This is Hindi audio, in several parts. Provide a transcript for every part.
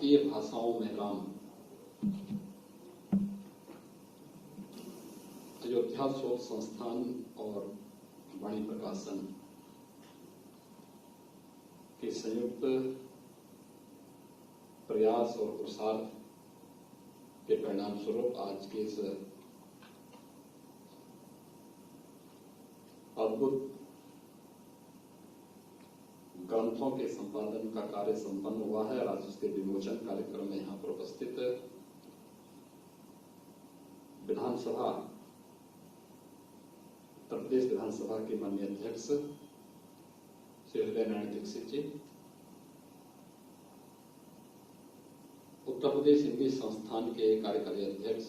भारतीय भाषाओं में राम। अयोध्या शोध संस्थान और वाणी प्रकाशन के संयुक्त प्रयास और पुरुषार्थ के परिणाम स्वरूप आज के इस अद्भुत ग्रंथों के संपादन का कार्य संपन्न हुआ है और आज उसके विमोचन कार्यक्रम में यहाँ पर उपस्थित विधानसभा, उत्तर प्रदेश विधानसभा के माननीय अध्यक्ष श्री हृदय नारायण दीक्षित जी, उत्तर प्रदेश हिंदी संस्थान के कार्यकारी अध्यक्ष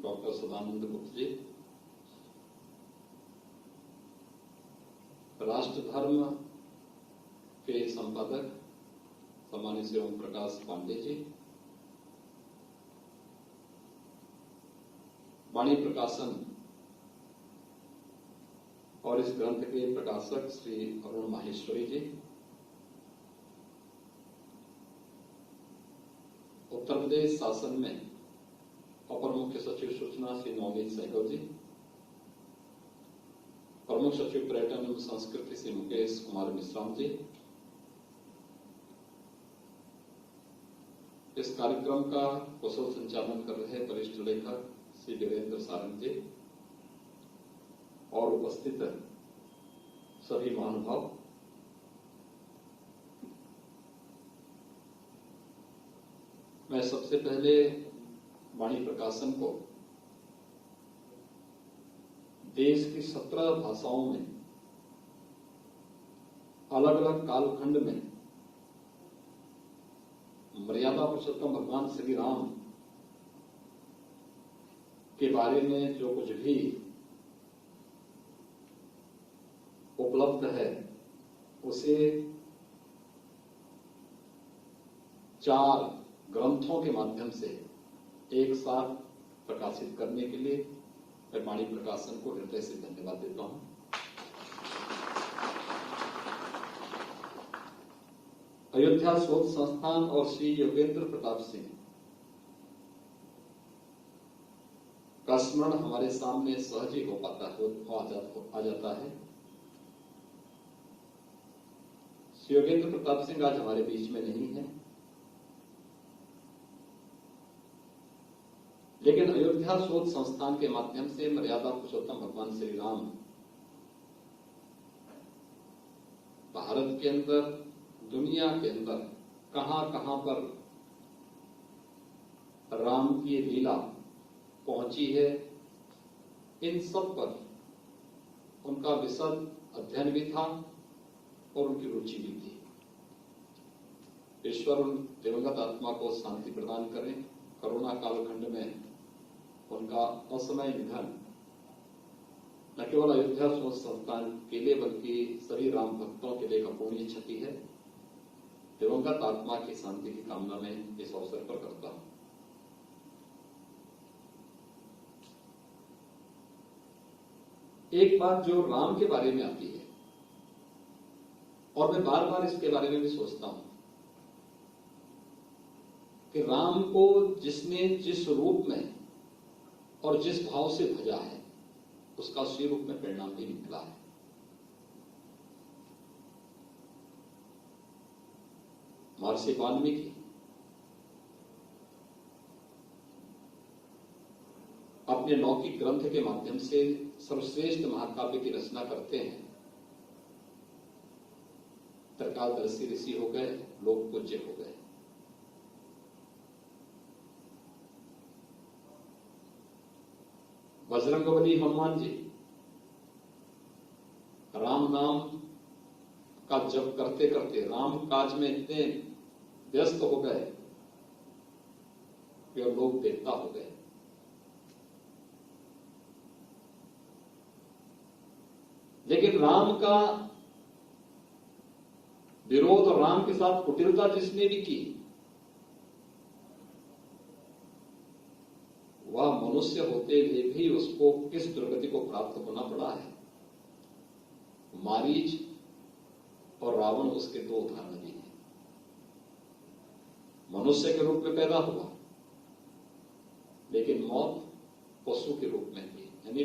डॉक्टर सदानंद गुप्त जी, राष्ट्र धर्म के संपादक सम्मानित श्री ओम प्रकाश पांडे जी, वाणी प्रकाशन और इस ग्रंथ के प्रकाशक श्री अरुण माहेश्वरी जी, उत्तर प्रदेश शासन में अपर मुख्य सचिव सूचना श्री नवनीत सहगल जी, प्रमुख सचिव पर्यटन एवं संस्कृति श्री मुकेश कुमार मिश्राम जी, इस कार्यक्रम का कुशल संचालन कर रहे वरिष्ठ लेखक श्री वीरेंद्र सारंग जी और उपस्थित सभी महानुभाव, मैं सबसे पहले वाणी प्रकाशन को देश की 17 भाषाओं में अलग अलग कालखंड में मर्यादा पुरुषोत्तम भगवान श्री राम के बारे में जो कुछ भी उपलब्ध है उसे 4 ग्रंथों के माध्यम से एक साथ प्रकाशित करने के लिए मैं वाणी प्रकाशन को हृदय से धन्यवाद देता हूं। अयोध्या शोध संस्थान और श्री योगेंद्र प्रताप सिंह का स्मरण हमारे सामने सहज ही आ जाता है। श्री योगेंद्र प्रताप सिंह आज हमारे बीच में नहीं है, लेकिन अयोध्या शोध संस्थान के माध्यम से मर्यादा पुरुषोत्तम भगवान श्री राम भारत के अंदर, दुनिया के अंदर कहां कहां पर राम की लीला पहुंची है, इन सब पर उनका विशद अध्ययन भी था और उनकी रुचि भी थी। ईश्वर उन दिवंगत आत्मा को शांति प्रदान करें। कोरोना कालखंड में उनका असमय निधन न केवल अयोध्या शोध संस्थान के लिए बल्कि सभी राम भक्तों के लिए अपूर्णीय क्षति है। दिवंगत आत्मा की शांति की कामना में इस अवसर पर करता हूं। एक बात जो राम के बारे में आती है और मैं बार बार इसके बारे में भी सोचता हूं कि राम को जिसने जिस रूप में और जिस भाव से भजा है उसका उसी रूप में परिणाम भी निकला है। महर्षि वाल्मीकि अपने लौकिक ग्रंथ के माध्यम से सर्वश्रेष्ठ महाकाव्य की रचना करते हैं। त्रिकालदर्शी ऋषि हो गए, लोक पूज्य हो गए। बजरंगबली हनुमान जी राम नाम का जप करते करते राम काज में इतने व्यस्त हो गए कि लोग देवता हो गए। लेकिन राम का विरोध और राम के साथ कुटिलता जिसने भी की वह मनुष्य होते हुए भी उसको किस दुर्गति को प्राप्त होना पड़ा है। मारीच और रावण उसके 2 उदाहरण भी हैं। मनुष्य के रूप में पैदा हुआ, लेकिन मौत पशु के रूप में थी, यानी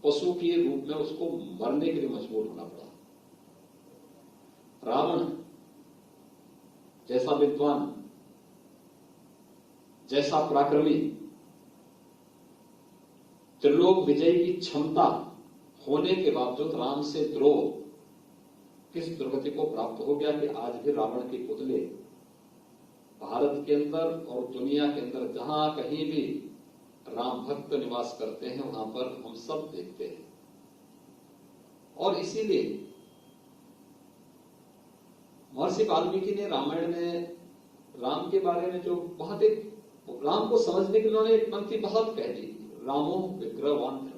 पशु के रूप में उसको मरने के लिए मजबूर होना पड़ा। रावण जैसा विद्वान, जैसा पराक्रमी, त्रिलोक विजय की क्षमता होने के बावजूद राम से द्रोह किस दुर्गति को प्राप्त हो गया कि आज भी रावण के पुतले भारत के अंदर और दुनिया के अंदर जहां कहीं भी राम भक्त निवास करते हैं वहां पर हम सब देखते हैं। और इसीलिए महर्षि वाल्मीकि ने रामायण में राम के बारे में जो बहुत एक राम को समझने के लिए उन्होंने एक पंक्ति बहुत कह दी, रामो विग्रहवान धर्म।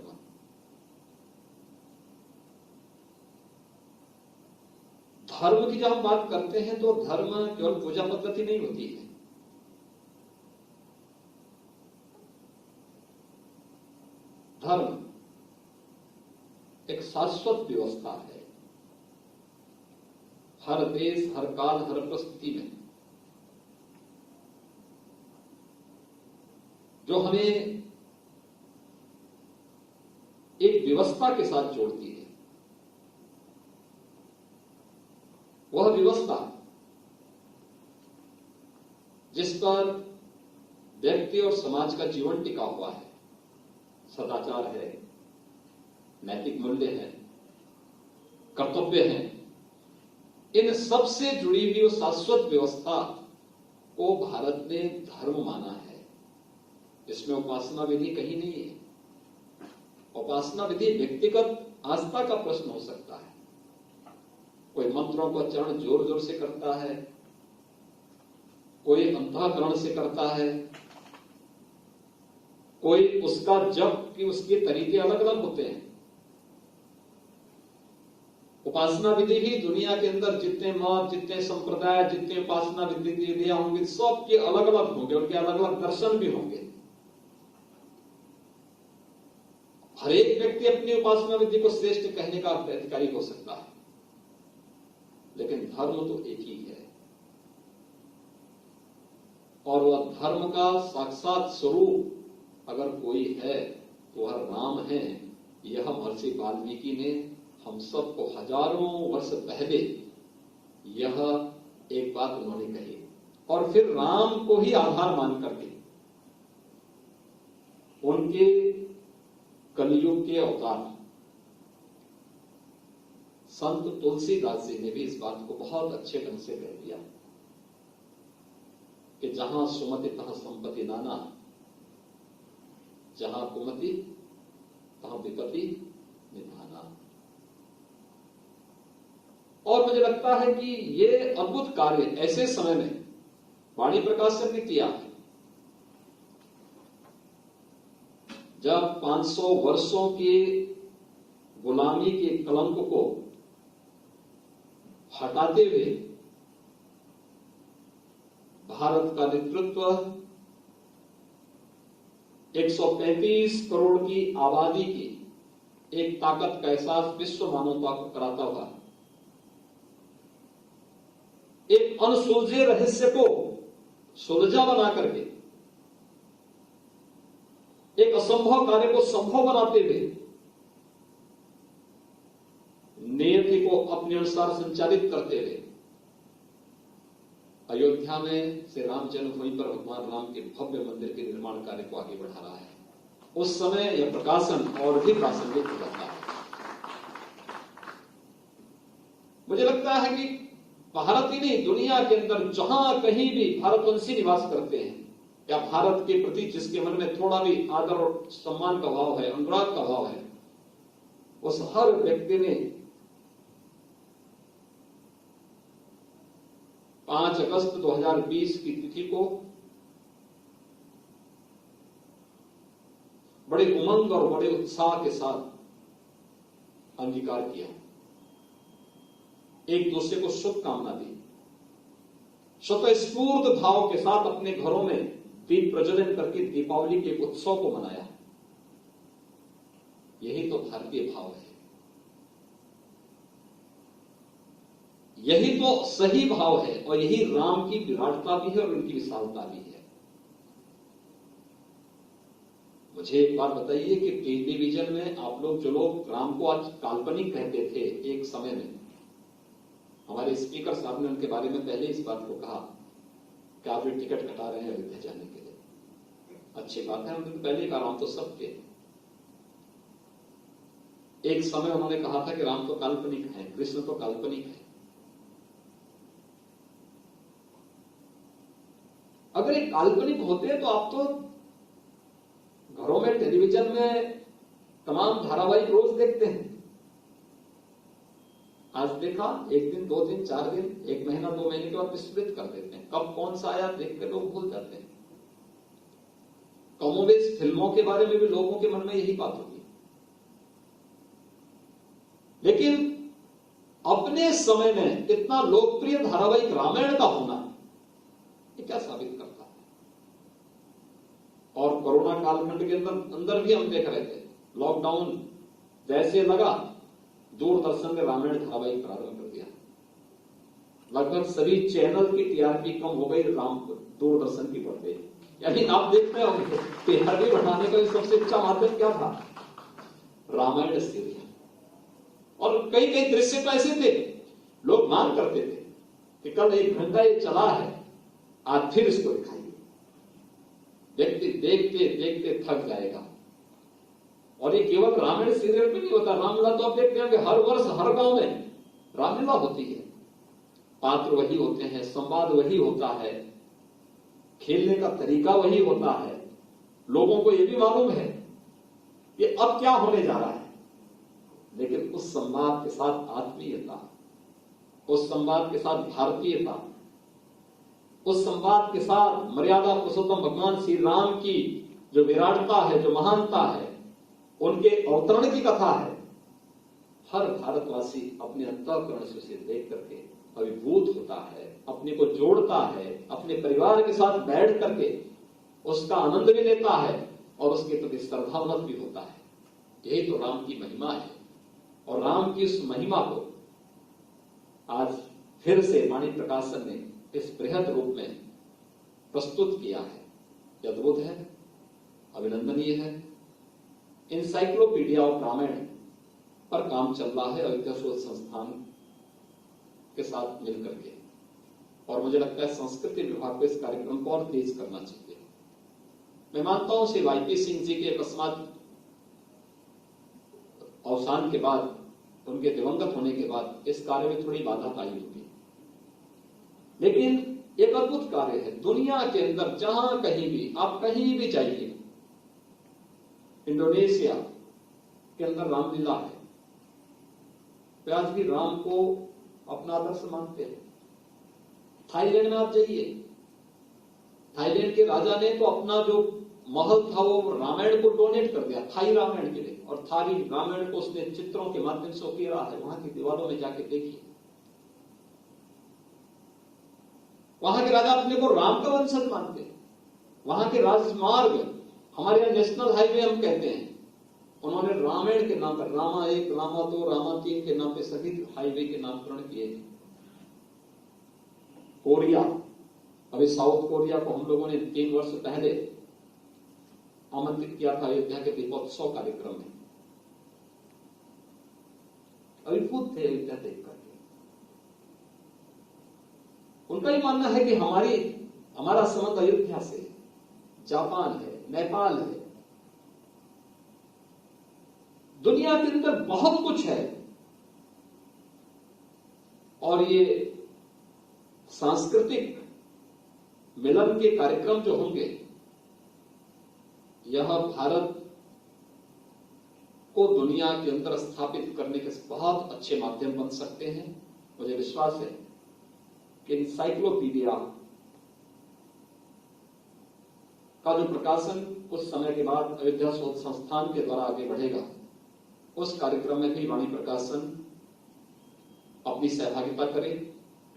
धर्म की जब हम बात करते हैं तो धर्म केवल पूजा पद्धति नहीं होती है। धर्म एक शाश्वत व्यवस्था है। हर देश, हर काल, हर परिस्थिति में जो हमें एक व्यवस्था के साथ जोड़ती है, वह व्यवस्था जिस पर व्यक्ति और समाज का जीवन टिका हुआ है, सदाचार है, नैतिक मूल्य है, कर्तव्य है, इन सब से जुड़ी हुई उस शाश्वत व्यवस्था को भारत ने धर्म माना है। इसमें उपासना विधि कहीं नहीं है। उपासना विधि व्यक्तिगत आस्था का प्रश्न हो सकता है। कोई मंत्रों का चरण जोर जोर से करता है, कोई अंतःकरण से करता है, कोई उसका जप की उसके तरीके अलग अलग होते हैं। उपासना विधि भी दुनिया के अंदर जितने मत, जितने संप्रदाय, जितने उपासना विधियां होंगी, सबके अलग अलग होंगे, उनके अलग अलग दर्शन भी होंगे। हर एक व्यक्ति अपनी उपासना विधि को श्रेष्ठ कहने का अधिकारी हो सकता है, लेकिन धर्म तो एक ही है और वह धर्म का साक्षात स्वरूप अगर कोई है तो वह राम है। यह महर्षि वाल्मीकि ने हम सबको हजारों वर्ष पहले यह एक बात उन्होंने कही और फिर राम को ही आधार मान करके उनके कलयुग के अवतार संत तुलसीदास जी ने भी इस बात को बहुत अच्छे ढंग से कह दिया कि जहां सुमति तहां संपत्ति नाना, जहां कुमति तहां विपत्ति निधाना। और मुझे लगता है कि ये अद्भुत कार्य ऐसे समय में वाणी प्रकाशन ने किया है जब 500 वर्षों की गुलामी के कलंक को हटाते हुए भारत का नेतृत्व 135 करोड़ की आबादी की एक ताकत का एहसास विश्व मानवता को कराता हुआ एक अनसुलझे रहस्य को सुलझा बना करके एक असंभव कार्य को संभव बनाते हुए नियति को अपने अनुसार संचालित करते हुए अयोध्या में श्री राम जन्मभूमि पर भगवान राम के भव्य मंदिर के निर्माण कार्य को आगे बढ़ा रहा है। उस समय यह प्रकाशन और भी प्रासंगिक हो जाता है। मुझे लगता है कि भारत ही नहीं, दुनिया के अंदर जहां कहीं भी भारतवंशी निवास करते हैं या भारत के प्रति जिसके मन में थोड़ा भी आदर और सम्मान का भाव है, अनुराग का भाव है, उस हर व्यक्ति ने 5 अगस्त 2020 की तिथि को बड़े उमंग और बड़े उत्साह के साथ अंगीकार किया, एक दूसरे को शुभकामना दी, स्वतःस्फूर्त भाव के साथ अपने घरों में दीप प्रज्वलन करके दीपावली के उत्सव को मनाया। यही तो भारतीय भाव है। यही तो सही भाव है और यही राम की विराटता भी है और उनकी विशालता भी है। मुझे एक बात बताइए कि टेलीविजन में आप लोग जो लोग राम को आज काल्पनिक कहते थे, एक समय में हमारे स्पीकर साहब ने उनके बारे में पहले इस बात को कहा कि आप ये टिकट कटा रहे हैं अयोध्या जाने के लिए। अच्छी बात है, उन्होंने पहले कहा राम तो सब थे। एक समय उन्होंने कहा था कि राम तो काल्पनिक है, कृष्ण तो काल्पनिक है। अगर एक काल्पनिक होते तो आप तो घरों में टेलीविजन में तमाम धारावाहिक रोज देखते हैं। आज देखा, एक दिन, 2 दिन, 4 दिन, 1 महीना, 2 महीने के बाद विस्मृत कर देते हैं। कब कौन सा आया देख कर लोग भूल जाते हैं। कमोबेश फिल्मों के बारे में भी लोगों के मन में यही बात होगी। लेकिन अपने समय में इतना लोकप्रिय धारावाहिक रामायण का होना, ये क्या साबित करता है? और कोरोना कालखंड के अंदर भी हम देख रहे थे, लॉकडाउन जैसे लगा, दूरदर्शन ने रामायण धारावाहिक प्रारंभ कर दिया। लगभग सभी चैनल की टीआरपी कम हो गई, दूरदर्शन की बढ़ गई। यानी आप देखते हो टीआरपी बढ़ाने का सबसे अच्छा माध्यम क्या था? रामायण सीरियल। और कई कई दृश्य तो ऐसे थे, लोग मांग करते थे कि कल 1 घंटा ये चला है, आज फिर इसको दिखाइए। देखते देखते देखते थक जाएगा। और ये केवल रामायण सीरियल में नहीं होता, रामलीला तो आप देखते हैं कि हर वर्ष हर गांव में रामलीला होती है। पात्र वही होते हैं, संवाद वही होता है, खेलने का तरीका वही होता है। लोगों को यह भी मालूम है कि अब क्या होने जा रहा है, लेकिन उस संवाद के साथ आत्मीयता, उस संवाद के साथ भारतीयता, उस संवाद के साथ मर्यादा पुरुषोत्तम भगवान श्री राम की जो विराटता है, जो महानता है, उनके अवतरण की कथा है। हर भारतवासी अपने अंतःकरण से उसे देख करके अभिभूत होता है, अपने को जोड़ता है, अपने परिवार के साथ बैठ करके उसका आनंद भी लेता है और उसके प्रति श्रद्धावत भी होता है। यही तो राम की महिमा है। और राम की उस महिमा को आज फिर से वाणी प्रकाशन ने इस बृहद रूप में प्रस्तुत किया है। यह अद्भुत है, अभिनंदनीय है। इंसाइक्लोपीडिया ऑफ रामायण पर काम चल रहा है अयोध्या शोध संस्थान के साथ मिलकर के, और मुझे लगता है संस्कृति विभाग को इस कार्यक्रम को और तेज करना चाहिए। मैं मानता हूं श्री वाईपी सिंह जी के अकस्मात अवसान के बाद, उनके दिवंगत होने के बाद इस कार्य में थोड़ी बाधा आई होगी, लेकिन एक अद्भुत कार्य है। दुनिया के अंदर जहां कहीं भी, आप कहीं भी जाइए, इंडोनेशिया के अंदर रामलीला है, वे आज भी राम को अपना आदर्श मानते हैं। थाईलैंड में आप जाइए, थाईलैंड के राजा ने तो अपना जो महल था वो रामायण को डोनेट कर दिया, थाई रामायण के लिए, और थाई रामायण को उसने चित्रों के माध्यम से उकेरा है। वहां की दीवारों में जाके देखिए, वहां के राजा अपने को राम का वंशज मानते हैं। वहां के राजमार्ग, हमारे यहां नेशनल हाईवे हम कहते हैं, उन्होंने रामायण के नाम पर रामा 1, रामा 2, रामा 3 के नाम पे सभी हाईवे के नामकरण किए। कोरिया, अभी साउथ कोरिया को हम लोगों ने 3 वर्ष पहले आमंत्रित किया था अयोध्या के दीपोत्सव कार्यक्रम में। अभिभूत थे अयोध्या देख करके। उनका ही मानना है कि हमारा संबंध अयोध्या से, जापान है, नेपाल है, दुनिया के अंदर बहुत कुछ है। और ये सांस्कृतिक मिलन के कार्यक्रम जो होंगे, यह भारत को दुनिया के अंदर स्थापित करने के बहुत अच्छे माध्यम बन सकते हैं। मुझे विश्वास है कि इंसाइक्लोपीडिया का जो प्रकाशन कुछ समय के बाद अयोध्या शोध संस्थान के द्वारा आगे बढ़ेगा, उस कार्यक्रम में भी वाणी प्रकाशन अपनी सहभागिता करे,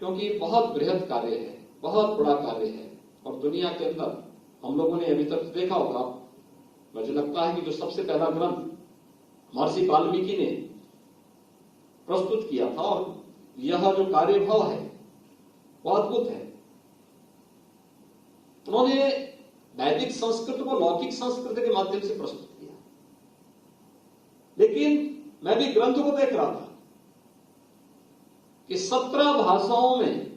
क्योंकि ये बहुत बृहद कार्य है, बहुत बड़ा कार्य है। और दुनिया के अंदर हम लोगों ने अभी तक देखा होगा, मुझे लगता है कि जो सबसे पहला ग्रंथ महर्षि वाल्मीकि ने प्रस्तुत किया था, और यह जो कार्यभाव है वो अद्भुत है। उन्होंने वैदिक संस्कृत को लौकिक संस्कृत के माध्यम से प्रस्तुत किया। लेकिन मैं भी ग्रंथ को देख रहा था कि 17 भाषाओं में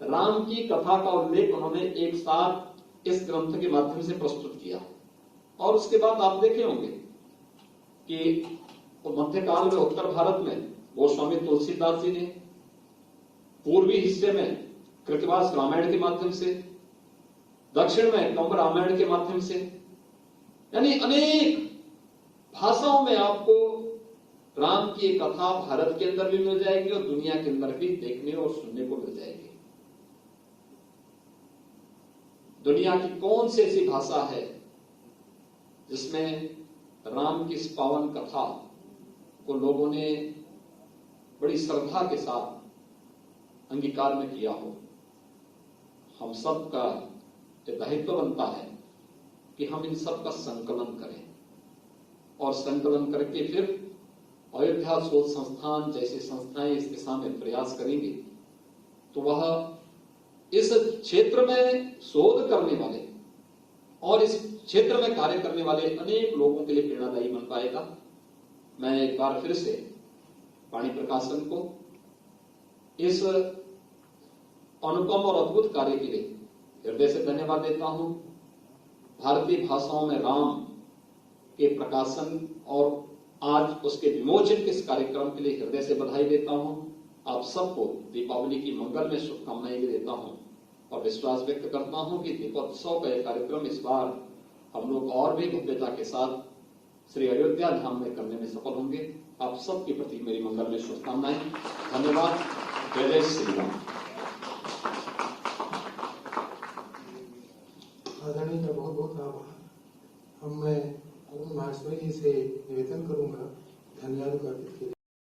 राम की कथा का उल्लेख उन्होंने एक साथ इस ग्रंथ के माध्यम से प्रस्तुत किया। और उसके बाद आप देखे होंगे कि मध्यकाल में उत्तर भारत में गोस्वामी तुलसीदास जी ने, पूर्वी हिस्से में कृतिवास रामायण के माध्यम से, दक्षिण में कंब रामायण के माध्यम से, यानी अनेक भाषाओं में आपको राम की एक कथा भारत के अंदर भी मिल जाएगी और दुनिया के अंदर भी देखने और सुनने को मिल जाएगी। दुनिया की कौन सी ऐसी भाषा है जिसमें राम की इस पावन कथा को लोगों ने बड़ी श्रद्धा के साथ अंगीकार में किया हो? हम सब का दायित्व बनता है कि हम इन सब का संकलन करें और संकलन करके फिर अयोध्या शोध संस्थान जैसी संस्थाएं इस दिशा में प्रयास करेंगी तो वह इस क्षेत्र में शोध करने वाले और इस क्षेत्र में कार्य करने वाले अनेक लोगों के लिए प्रेरणादायी बन पाएगा। मैं एक बार फिर से वाणी प्रकाशन को इस अनुपम और अद्भुत कार्य के लिए हृदय से धन्यवाद देता हूं। भारतीय भाषाओं में राम के प्रकाशन और आज उसके विमोचन के इस कार्यक्रम के लिए हृदय से बधाई देता हूं। आप सबको दीपावली की मंगल में शुभकामनाएं भी देता हूं और विश्वास व्यक्त करता हूं कि दीपोत्सव का यह कार्यक्रम इस बार हम लोग और भी भव्यता के साथ श्री अयोध्या धाम में करने में सफल होंगे। आप सबके प्रति मेरी मंगल में शुभकामनाएं। धन्यवाद। जय जय श्री राम। आदरणीय का बहुत बहुत आभार। मैं अरुण माहेश्वरी जी से निवेदन करूंगा धन्यवाद अर्पित